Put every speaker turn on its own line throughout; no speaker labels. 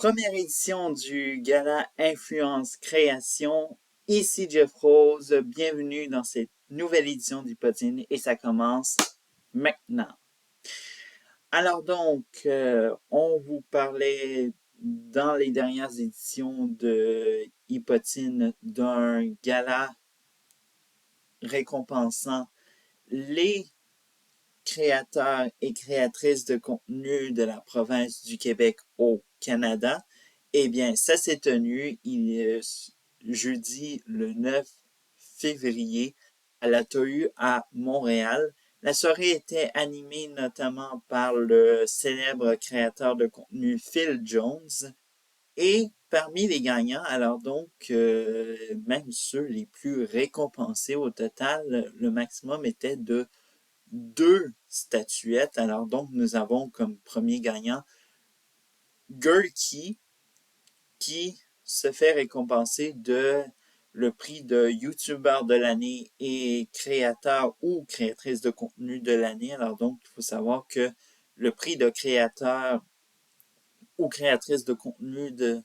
Première édition du Gala Influence Création. Ici Jeff Rose, bienvenue dans cette nouvelle édition d'Hypotine et ça commence maintenant. Alors donc, on vous parlait dans les dernières éditions de Hypotine d'un gala récompensant les créateurs et créatrices de contenu de la province du Québec au Canada. Eh bien, ça s'est tenu jeudi le 9 février à la TOU à Montréal. La soirée était animée notamment par le célèbre créateur de contenu Phil Jones et parmi les gagnants, alors donc, même ceux les plus récompensés au total, le maximum était de 2 statuettes. Alors donc, nous avons comme premier gagnant Gurky qui se fait récompenser de le prix de YouTuber de l'année et créateur ou créatrice de contenu de l'année. Alors donc, il faut savoir que le prix de créateur ou créatrice de contenu de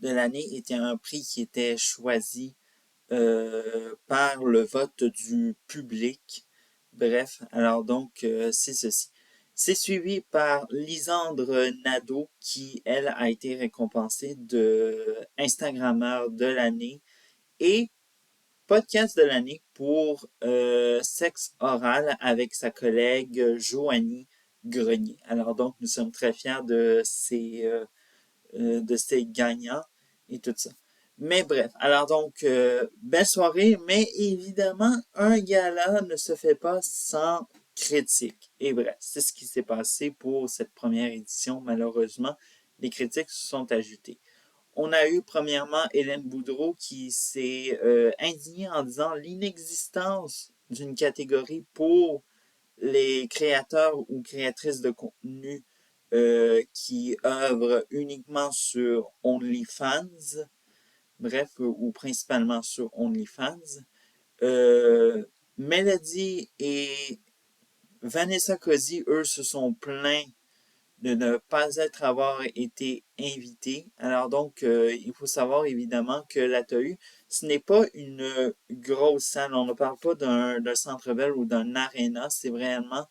l'année était un prix qui était choisi par le vote du public. Bref, alors donc, c'est ceci. C'est suivi par Lisandre Nadeau, qui, elle, a été récompensée de Instagrammeur de l'année et podcast de l'année pour Sexe oral avec sa collègue Joanie Grenier. Alors donc, nous sommes très fiers de ces gagnants et tout ça. Mais bref, alors donc, belle soirée, mais évidemment, un gala ne se fait pas sans critique. Et bref, c'est ce qui s'est passé pour cette première édition. Malheureusement, les critiques se sont ajoutées. On a eu premièrement Hélène Boudreau qui s'est indignée en disant l'inexistence d'une catégorie pour les créateurs ou créatrices de contenu qui œuvrent uniquement sur OnlyFans, bref, ou principalement sur OnlyFans. Melody et Vanessa Cosi, eux, se sont plaints de ne pas avoir été invités. Alors donc, il faut savoir évidemment que la TAU, ce n'est pas une grosse salle. On ne parle pas d'un Centre Bell ou d'un aréna. C'est vraiment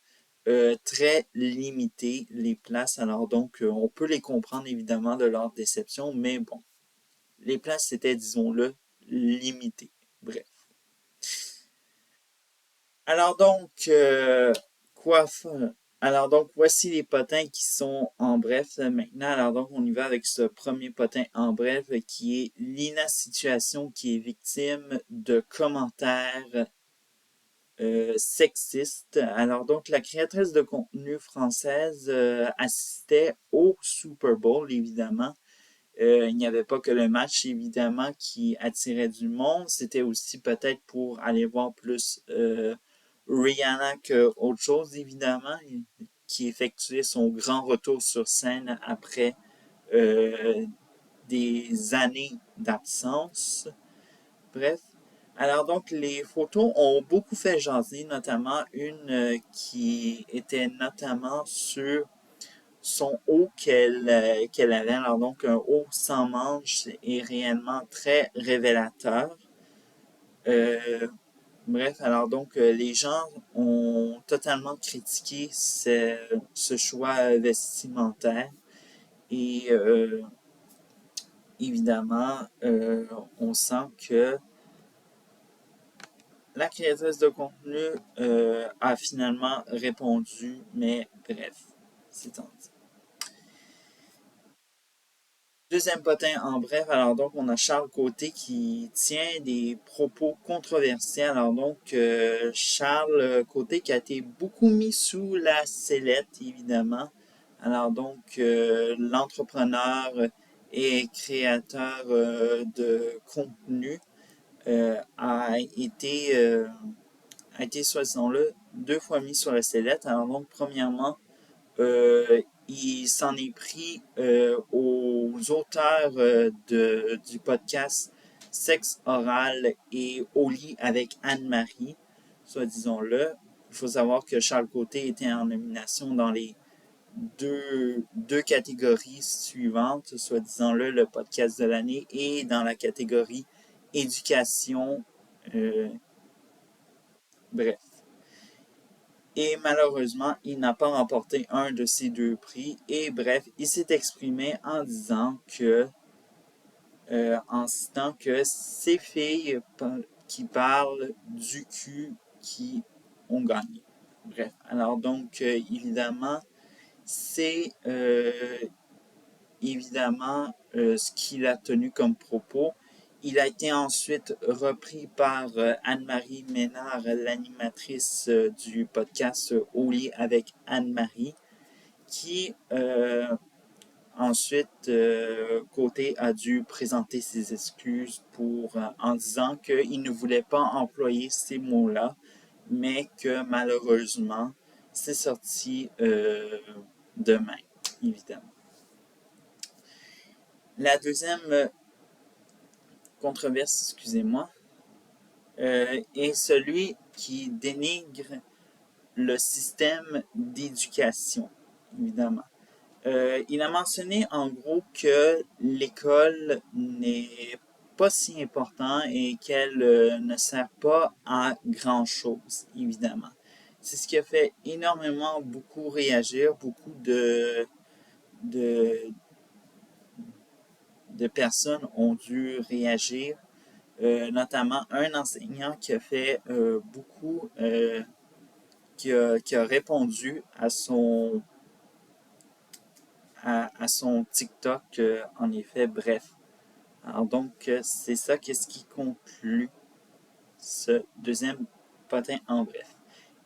très limité les places. Alors donc, on peut les comprendre évidemment de leur déception, mais bon, les places étaient, disons-le, limitées. Bref. Alors donc, quoi faire? Alors donc, voici les potins qui sont en bref maintenant. Alors donc, on y va avec ce premier potin en bref qui est Lina Situation qui est victime de commentaires sexistes. Alors donc, la créatrice de contenu française assistait au Super Bowl, évidemment. Il n'y avait pas que le match, évidemment, qui attirait du monde. C'était aussi peut-être pour aller voir plus Rihanna qu'autre chose, évidemment, qui effectuait son grand retour sur scène après des années d'absence. Bref. Alors donc, les photos ont beaucoup fait jaser, notamment une qui était notamment sur son haut qu'elle avait. Alors donc, un haut sans manches est réellement très révélateur. Euh, Bref, alors donc, les gens ont totalement critiqué ce choix vestimentaire et évidemment, on sent que la créatrice de contenu a finalement répondu, mais bref, c'est en dit. Deuxième potin en bref, alors donc on a Charles Côté qui tient des propos controversés. Alors donc Charles Côté qui a été beaucoup mis sous la sellette évidemment. Alors donc l'entrepreneur et créateur de contenu a été soi-disant-le 2 fois mis sur la sellette. Alors donc premièrement il s'en est pris aux auteurs du podcast Sexe oral et Au lit avec Anne-Marie, soit disons-le. Il faut savoir que Charles Côté était en nomination dans les deux catégories suivantes, soit disant-le, le podcast de l'année et dans la catégorie éducation. Bref. Et malheureusement, il n'a pas remporté un de ces deux prix. Et bref, il s'est exprimé en disant que, en citant que ces filles qui parlent du cul qui ont gagné. Bref, alors donc, c'est ce qu'il a tenu comme propos. Il a été ensuite repris par Anne-Marie Ménard, l'animatrice du podcast Au lit avec Anne-Marie, qui ensuite, Côté a dû présenter ses excuses en disant qu'il ne voulait pas employer ces mots-là, mais que malheureusement, c'est sorti demain, évidemment. La deuxième controverse, excusez-moi, est celui qui dénigre le système d'éducation, évidemment. Il a mentionné en gros que l'école n'est pas si important et qu'elle ne sert pas à grand-chose, évidemment. C'est ce qui a fait énormément beaucoup réagir, beaucoup de, de personnes ont dû réagir, notamment un enseignant qui a fait qui a répondu à son TikTok, en effet, bref. Alors donc, c'est ça qu'est-ce qui conclut ce deuxième potin en bref.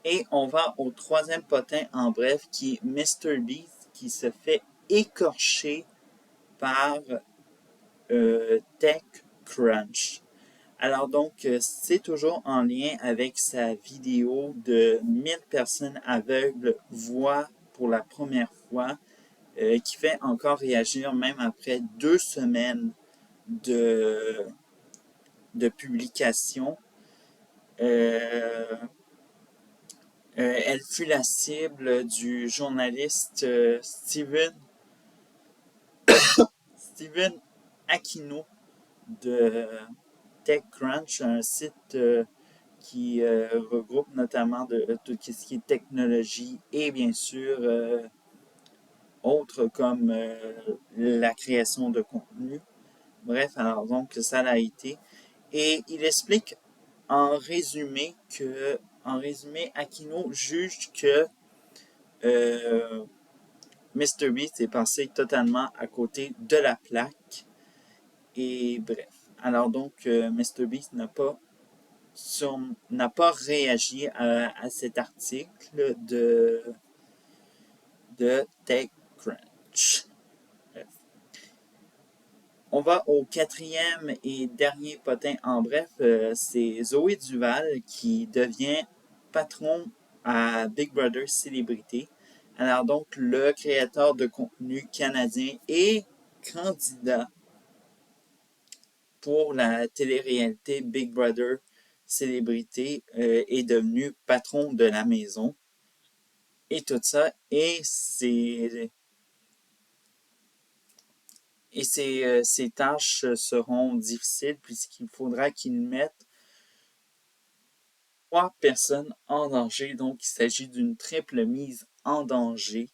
Et on va au troisième potin en bref qui est MrBeast qui se fait écorcher par TechCrunch. Alors donc, c'est toujours en lien avec sa vidéo de 1000 personnes aveugles voient pour la première fois, qui fait encore réagir même après 2 semaines de publication. Elle fut la cible du journaliste Steven Aquino de TechCrunch, un site qui regroupe notamment de tout ce qui est technologie et bien sûr autres comme la création de contenu. Bref, alors donc ça l'a été. Et il explique en résumé, Aquino juge que MrBeast est passé totalement à côté de la plaque. Et bref. Alors donc, MrBeast n'a pas réagi à cet article de TechCrunch. Bref. On va au quatrième et dernier potin en bref. C'est Zoé Duval qui devient patron à Big Brother Célébrité. Alors donc, le créateur de contenu canadien et candidat pour la télé-réalité Big Brother Célébrité est devenu patron de la maison. Et tout ça, ses tâches seront difficiles puisqu'il faudra qu'il mette 3 personnes en danger. Donc, il s'agit d'une triple mise en danger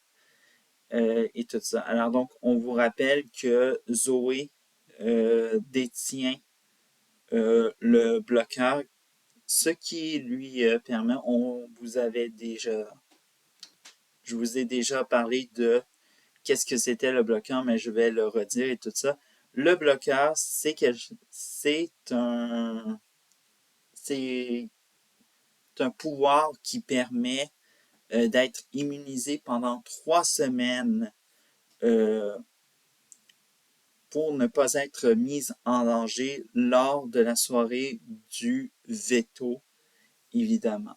et tout ça. Alors donc, on vous rappelle que Zoé détient le bloqueur, ce qui lui permet, je vous ai déjà parlé de qu'est-ce que c'était le bloqueur, mais je vais le redire et tout ça. Le bloqueur, c'est un pouvoir qui permet d'être immunisé pendant 3 semaines pour ne pas être mis en danger lors de la soirée du veto, évidemment.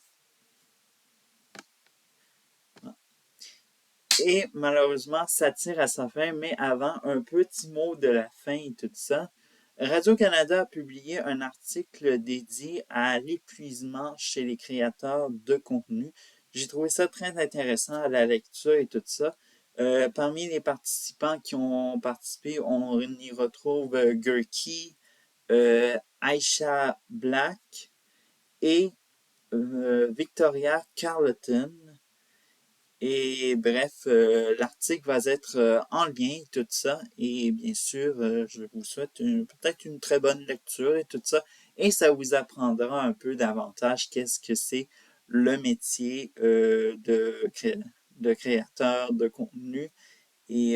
Et malheureusement, ça tire à sa fin, mais avant, un petit mot de la fin et tout ça. Radio-Canada a publié un article dédié à l'épuisement chez les créateurs de contenu. J'ai trouvé ça très intéressant à la lecture et tout ça. Parmi les participants qui ont participé, on y retrouve Gurki, Aisha Black et Victoria Carleton. Et bref, l'article va être en lien, tout ça. Et bien sûr, je vous souhaite peut-être une très bonne lecture et tout ça. Et ça vous apprendra un peu davantage qu'est-ce que c'est le métier de créateur de contenu. Et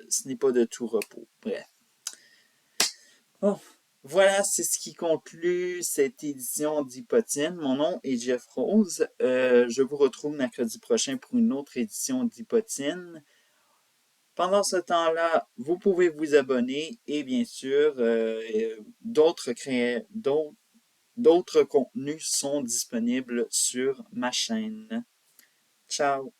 ce n'est pas de tout repos. Bref. Bon, voilà, c'est ce qui conclut cette édition d'Hypotine. Mon nom est Jeff Rose. Je vous retrouve mercredi prochain pour une autre édition d'Hypotine. Pendant ce temps-là, vous pouvez vous abonner et bien sûr, d'autres contenus sont disponibles sur ma chaîne. Ciao!